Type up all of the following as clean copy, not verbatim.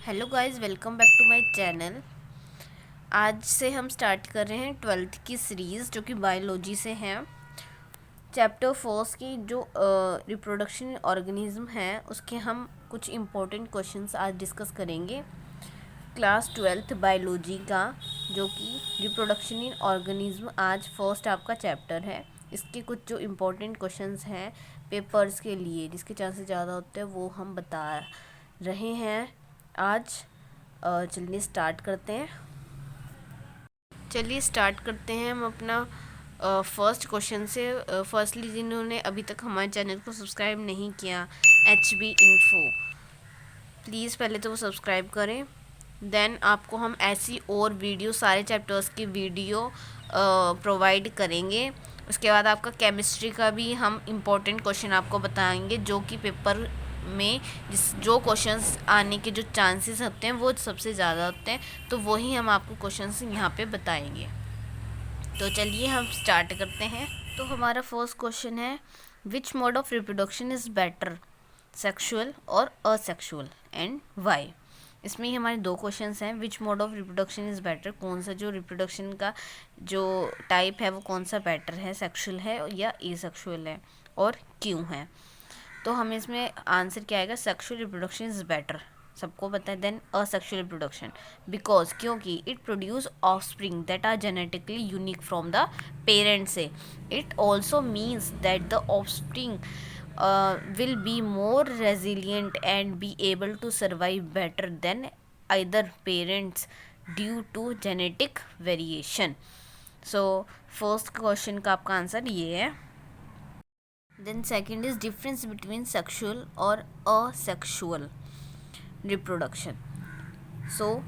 Hello guys, welcome back to my channel. आज से हम स्टार्ट कर रहे हैं 12th की सीरीज़ जो कि बायोलॉजी से है। चैप्टर फर्स्ट की जो रिप्रोडक्शन ऑर्गेनिज्म है उसके हम कुछ इम्पोर्टेंट क्वेश्चंस आज डिस्कस करेंगे। क्लास 12th बायोलॉजी का जो कि रिप्रोडक्शन इन ऑर्गेनिज्म आज फर्स्ट आपका चैप्टर है। इसके कुछ जो इम्पोर्टेंट क्वेश्चंस हैं पेपर्स के लिए जिसके चांसेस ज़्यादा होते हैं वो हम बता रहे हैं आज। चलिए स्टार्ट करते हैं। हम अपना फर्स्ट क्वेश्चन से। फर्स्टली जिन्होंने अभी तक हमारे चैनल को सब्सक्राइब नहीं किया, HB इन्फो, प्लीज़ पहले तो वो सब्सक्राइब करें। देन आपको हम ऐसी और वीडियो सारे चैप्टर्स की वीडियो प्रोवाइड करेंगे। उसके बाद आपका केमिस्ट्री का भी हम इम्पोर्टेंट क्वेश्चन आपको बताएंगे जो कि पेपर में जो क्वेश्चंस आने के जो चांसेस होते हैं वो सबसे ज़्यादा होते हैं, तो वही हम आपको क्वेश्चंस यहाँ पे बताएंगे। तो चलिए हम स्टार्ट करते हैं। तो हमारा फर्स्ट क्वेश्चन है, which mode of reproduction is better, sexual और असेक्सुअल, एंड वाई। इसमें ही हमारे दो क्वेश्चंस हैं। Which mode of reproduction is better, कौन सा जो रिप्रोडक्शन का जो टाइप है वो कौन सा बेटर है, सेक्सुअल है या एसेक्सुअल है, और क्यों है। तो हमें इसमें आंसर क्या आएगा, सेक्सुअल रिप्रोडक्शन इज़ बेटर, सबको पता है। देन असेक्सुअल रिप्रोडक्शन, बिकॉज क्योंकि it produce offspring that are genetically unique from the parents से। It also means that the offspring will be more resilient and be able to survive better than either parents due to genetic variation. So first question का आपका answer ये है। Then second is difference between sexual और asexual reproduction. So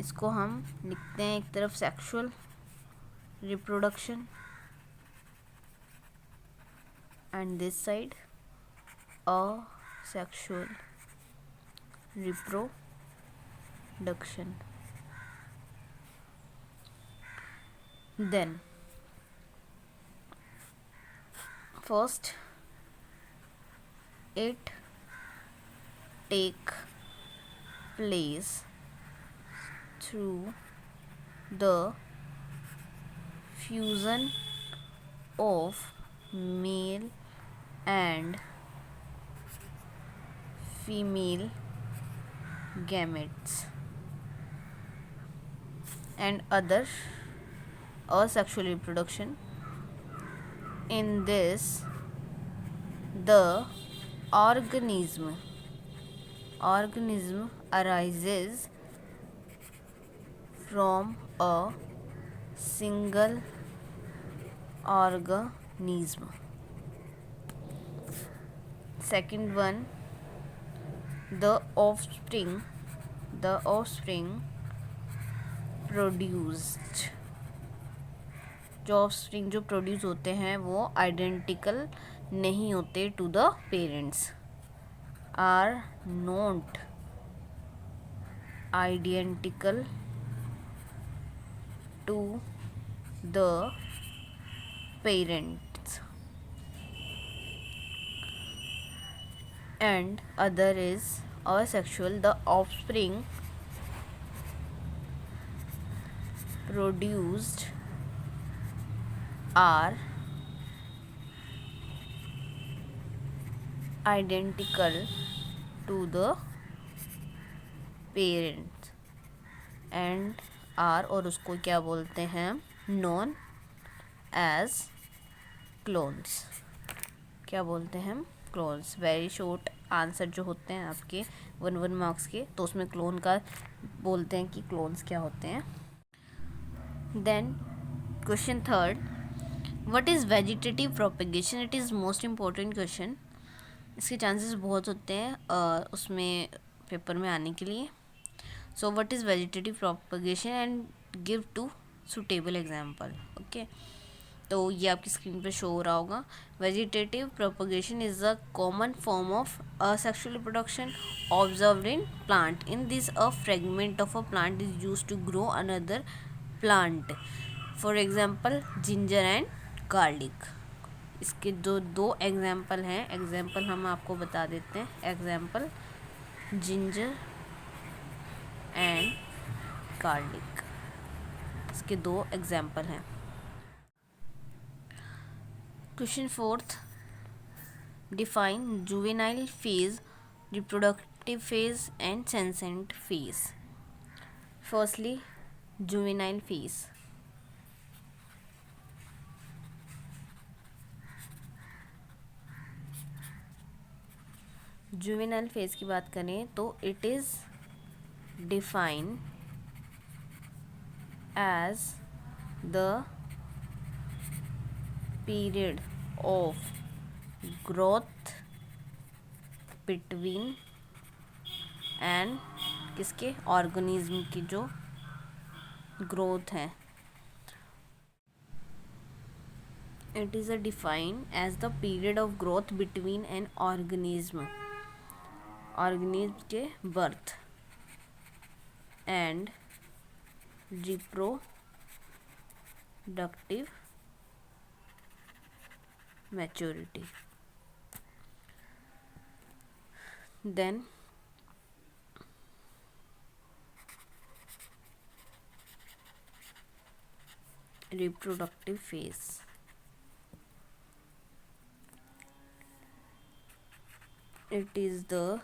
इसको हम लिखते हैं एक तरफ sexual reproduction and this side asexual reproduction. Then first it take place through the fusion of male and female gametes and other asexual reproduction. In this, the organism arises from a single organism. Second one, the offspring produced, जो offspring जो produce होते हैं वो identical नहीं होते to the parents, are not identical to the parents, and other is asexual. The offspring produced are identical to the parents and are, और उसको क्या बोलते हैं, known as clones। क्या बोलते हैं हम, क्लोन्स। वेरी शॉर्ट आंसर जो होते हैं आपके 1 मार्क्स के, तो उसमें क्लोन का बोलते हैं कि क्लोन्स क्या होते हैं। Then question third, what is vegetative propagation. It is most important question. इसके चांसेस बहुत होते हैं उसमें पेपर में आने के लिए। So what is vegetative propagation and give two suitable example. Okay, तो ये आपकी स्क्रीन पे शो हो रहा होगा। Vegetative propagation is a common form of asexual reproduction observed in plant. In this, a fragment of a plant is used to grow another plant. For example, ginger and garlic. इसके जो दो example हैं, example हम आपको बता देते हैं। Example ginger and garlic. इसके 2 एग्जाम्पल हैं। Question 4th, define juvenile phase, reproductive phase and senescent phase. Firstly juvenile phase. Juvenile phase की बात करें तो it is defined as the period of growth between and किसके, ऑर्गेनिज्म की जो growth है। It is defined as the period of growth between an organism के birth and reproductive maturity. Then reproductive phase. It is the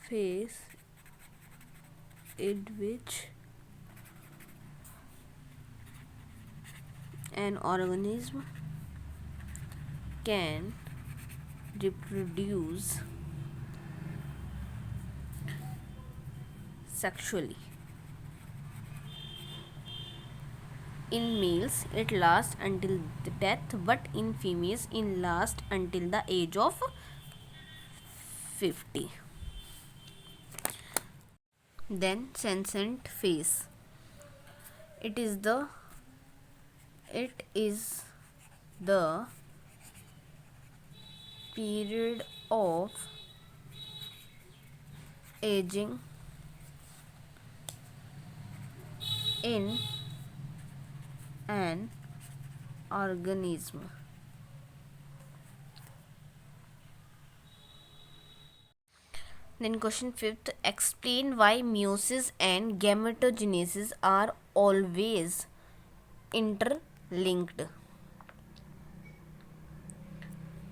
phase in which an organism can reproduce sexually. In males it lasts until the death, but in females it lasts until the age of 50. Then senescent phase. It is the period of aging in an organism. Then question 5th, explain why meiosis and gametogenesis are always interlinked.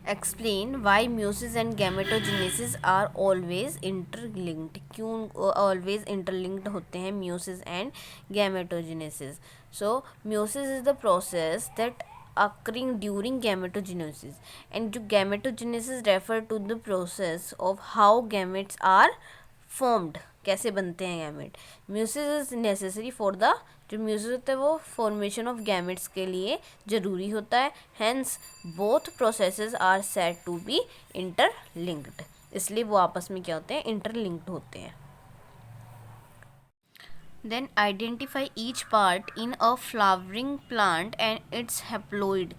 Explain why meiosis and gametogenesis are always interlinked. क्यों always interlinked होते हैं meiosis and gametogenesis? So meiosis is the process that occurring during gametogenesis, and gametogenesis refer to the process of how gametes are formed, कैसे बनते हैं gamete. Meiosis is necessary for the, जो meiosis होता है वो formation of gametes के लिए ज़रूरी होता है। Hence both processes are said to be interlinked, इसलिए वो आपस में क्या होते हैं, इंटरलिंक्ड होते हैं। Then identify each part in a flowering plant and its haploid.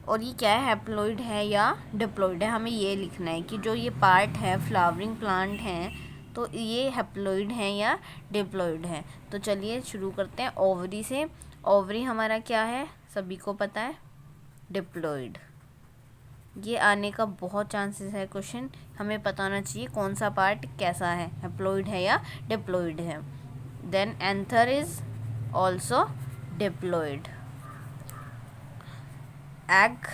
और ये क्या है, हैप्लॉइड है या डिप्लॉइड है, हमें ये लिखना है कि जो ये पार्ट है फ्लावरिंग प्लांट हैं तो ये हैप्लॉइड हैं या डिप्लॉइड हैं। तो चलिए शुरू करते हैं ओवरी से। ओवरी हमारा क्या है, सभी को पता है, डिप्लॉइड। ये आने का बहुत चांसेस है क्वेश्चन, हमें पता होना चाहिए कौन सा पार्ट कैसा है, हैप्लॉइड है या डिप्लॉइड है। Then anther is also diploid. Egg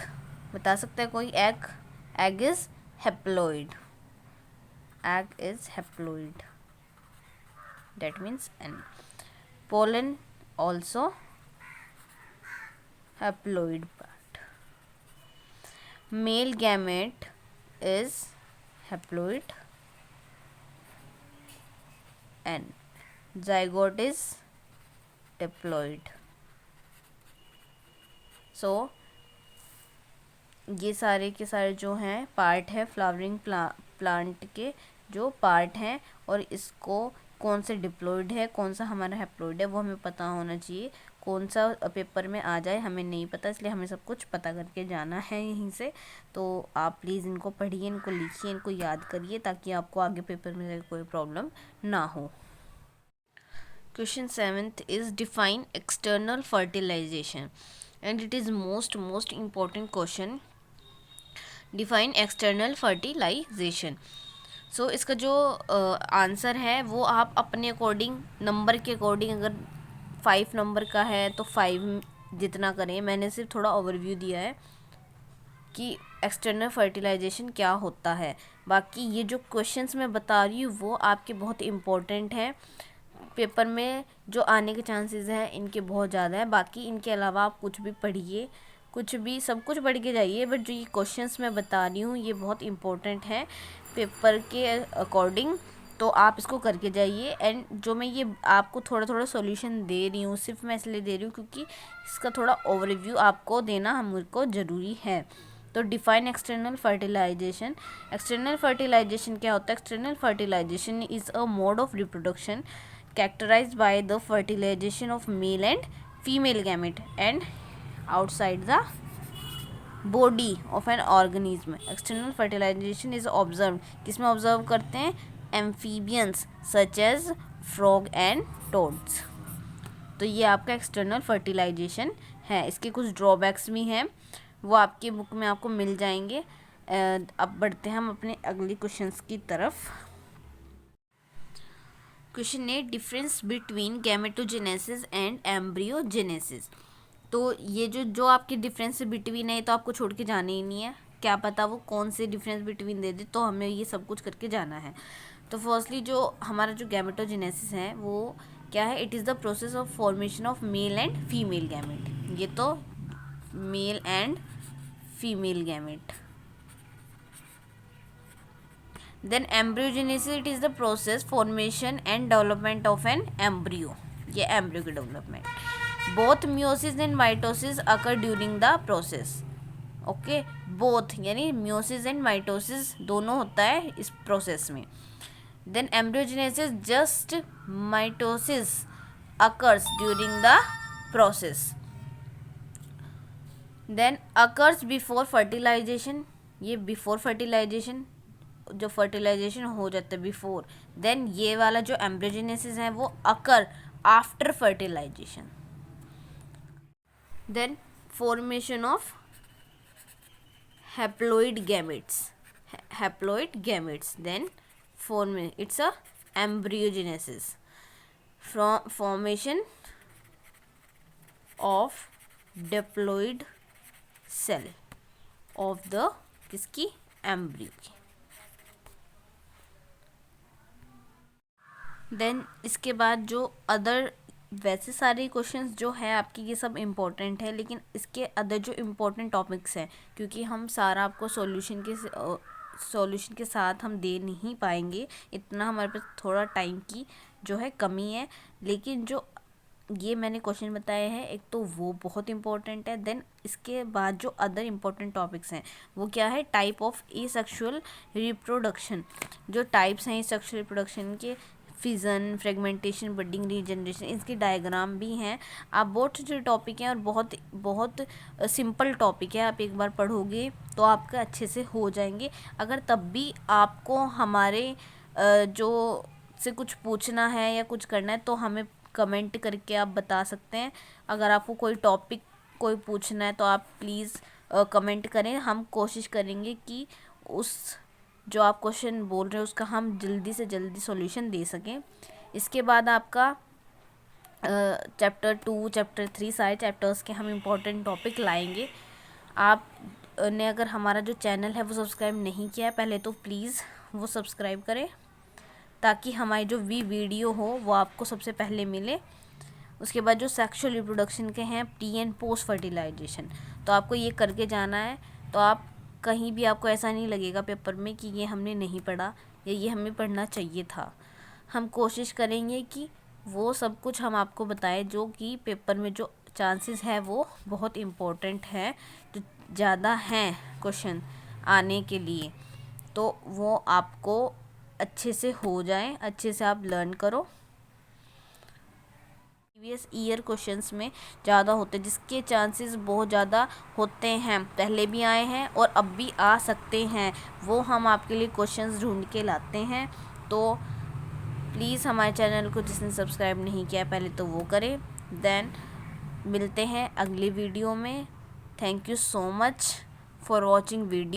बता सकते हैं कोई, egg is haploid, egg is haploid, that means N. Pollen also haploid part. Male gamete is haploid N. Zygote is diploid. So ये सारे के सारे जो हैं पार्ट है फ्लावरिंग प्लांट के जो पार्ट हैं, और इसको कौन से डिप्लॉइड है कौन सा हमारा हैप्लॉइड है वो हमें पता होना चाहिए। कौन सा पेपर में आ जाए हमें नहीं पता, इसलिए हमें सब कुछ पता करके जाना है यहीं से। तो आप प्लीज़ इनको पढ़िए, इनको लिखिए, इनको याद करिए ताकि आपको आगे पेपर में कोई प्रॉब्लम ना हो। Question 7th is define external fertilization and it is most important question. Define external fertilization. So इसका जो आंसर है वो आप अपने अकॉर्डिंग, नंबर के अकॉर्डिंग, अगर 5 नंबर का है तो 5 जितना करें। मैंने सिर्फ थोड़ा ओवरव्यू दिया है कि एक्सटर्नल फर्टिलाइजेशन क्या होता है। बाकी ये जो क्वेश्चंस मैं बता रही हूँ वो आपके बहुत इम्पोर्टेंट हैं, पेपर में जो आने के चांसेस हैं इनके बहुत ज़्यादा है। बाकी इनके अलावा आप कुछ भी पढ़िए, कुछ भी सब कुछ पढ़ के जाइए, बट जो ये क्वेश्चंस मैं बता रही हूँ ये बहुत इम्पोर्टेंट है पेपर के अकॉर्डिंग, तो आप इसको करके जाइए। एंड जो मैं ये आपको थोड़ा थोड़ा सॉल्यूशन दे रही हूँ, सिर्फ मैं इसलिए दे रही हूँ क्योंकि इसका थोड़ा ओवरव्यू आपको देना हमको ज़रूरी है। तो define external fertilization. External fertilization क्या होता है? External fertilization is a mode of reproduction characterized by the fertilization of male and female gamete and outside the body of an organism. External fertilization is observed, किसमें observe करते हैं? Amphibians such as frog and toads. तो ये आपका external fertilisation है। इसके कुछ drawbacks भी हैं, वो आपके बुक में आपको मिल जाएंगे। अब बढ़ते हैं हम अपने अगले क्वेश्चंस की तरफ। क्वेश्चन है difference between gametogenesis and embryogenesis. तो ये जो आपके डिफरेंस बिटवीन है तो आपको छोड़ के जाना ही नहीं है, क्या पता वो कौन से डिफरेंस बिटवीन दे दे, तो हमें ये सब कुछ करके जाना है। तो फर्स्टली जो हमारा जो गैमेटोजेनेसिस है वो क्या है? It is the process of formation of male and female gamete. ये तो male and female gamete. Then embryogenesis, it is the process, formation and development of an embryo. ये embryo की development. Both meiosis and mitosis occur during the process. Okay, both यानी meiosis and mitosis दोनों होता है इस process में. Then embryogenesis, just mitosis occurs during the process. Then occurs before fertilization. ये before fertilization, जो फर्टिलाइजेशन हो जाता है बिफोर। देन ये वाला जो एम्ब्रियोजेनेसिस है वो occur after fertilization. Then formation of haploid gametes, then it's a embryogenesis, formation of diploid cell of the किसकी? एम्ब्रियो की। देन इसके बाद जो अदर, वैसे सारे क्वेश्चंस जो है आपकी ये सब इम्पोर्टेंट है, लेकिन इसके अदर जो इम्पोर्टेंट टॉपिक्स हैं, क्योंकि हम सारा आपको सॉल्यूशन के साथ हम दे नहीं पाएंगे, इतना हमारे पास थोड़ा टाइम की जो है कमी है। लेकिन जो ये मैंने क्वेश्चन बताए हैं एक तो वो बहुत इंपॉर्टेंट है। देन इसके बाद जो अदर इम्पोर्टेंट टॉपिक्स हैं वो क्या है? टाइप ऑफ एसेक्सुअल रिप्रोडक्शन, जो टाइप्स हैं एसेक्सुअल रिप्रोडक्शन के, फिजन, फ्रेगमेंटेशन, बडिंग, रीजनरेशन, इसके डायग्राम भी हैं। आप बहुत जो टॉपिक हैं और बहुत बहुत सिंपल टॉपिक है, आप एक बार पढ़ोगे तो आपका अच्छे से हो जाएंगे। अगर तब भी आपको हमारे जो से कुछ पूछना है या कुछ करना है तो हमें कमेंट करके आप बता सकते हैं। अगर आपको कोई टॉपिक कोई पूछना है तो आप प्लीज़ कमेंट करें, हम कोशिश करेंगे कि उस जो आप क्वेश्चन बोल रहे हो उसका हम जल्दी से जल्दी सॉल्यूशन दे सकें। इसके बाद आपका चैप्टर 2, चैप्टर 3 सारे चैप्टर्स के हम इम्पोर्टेंट टॉपिक लाएंगे। आप ने अगर हमारा जो चैनल है वो सब्सक्राइब नहीं किया है पहले तो प्लीज़ वो सब्सक्राइब करें, ताकि हमारी जो वीडियो हो वो आपको सबसे पहले मिले। उसके बाद जो सेक्सुअल रिप्रोडक्शन के हैं, प्री एंड पोस्ट फर्टिलाइजेशन, तो आपको ये करके जाना है। तो आप कहीं भी आपको ऐसा नहीं लगेगा पेपर में कि ये हमने नहीं पढ़ा या ये हमें पढ़ना चाहिए था। हम कोशिश करेंगे कि वो सब कुछ हम आपको बताएं जो कि पेपर में जो चांसेस है वो बहुत इम्पोर्टेंट है, जो ज़्यादा हैं क्वेश्चन आने के लिए, तो वो आपको अच्छे से हो जाए, अच्छे से आप लर्न करो। प्रीवियस ईयर क्वेश्चंस में ज़्यादा होते हैं, जिसके चांसेस बहुत ज़्यादा होते हैं, पहले भी आए हैं और अब भी आ सकते हैं, वो हम आपके लिए क्वेश्चंस ढूंढ के लाते हैं। तो प्लीज़ हमारे चैनल को जिसने सब्सक्राइब नहीं किया पहले तो वो करें। देन मिलते हैं अगली वीडियो में। Thank you so much for watching video.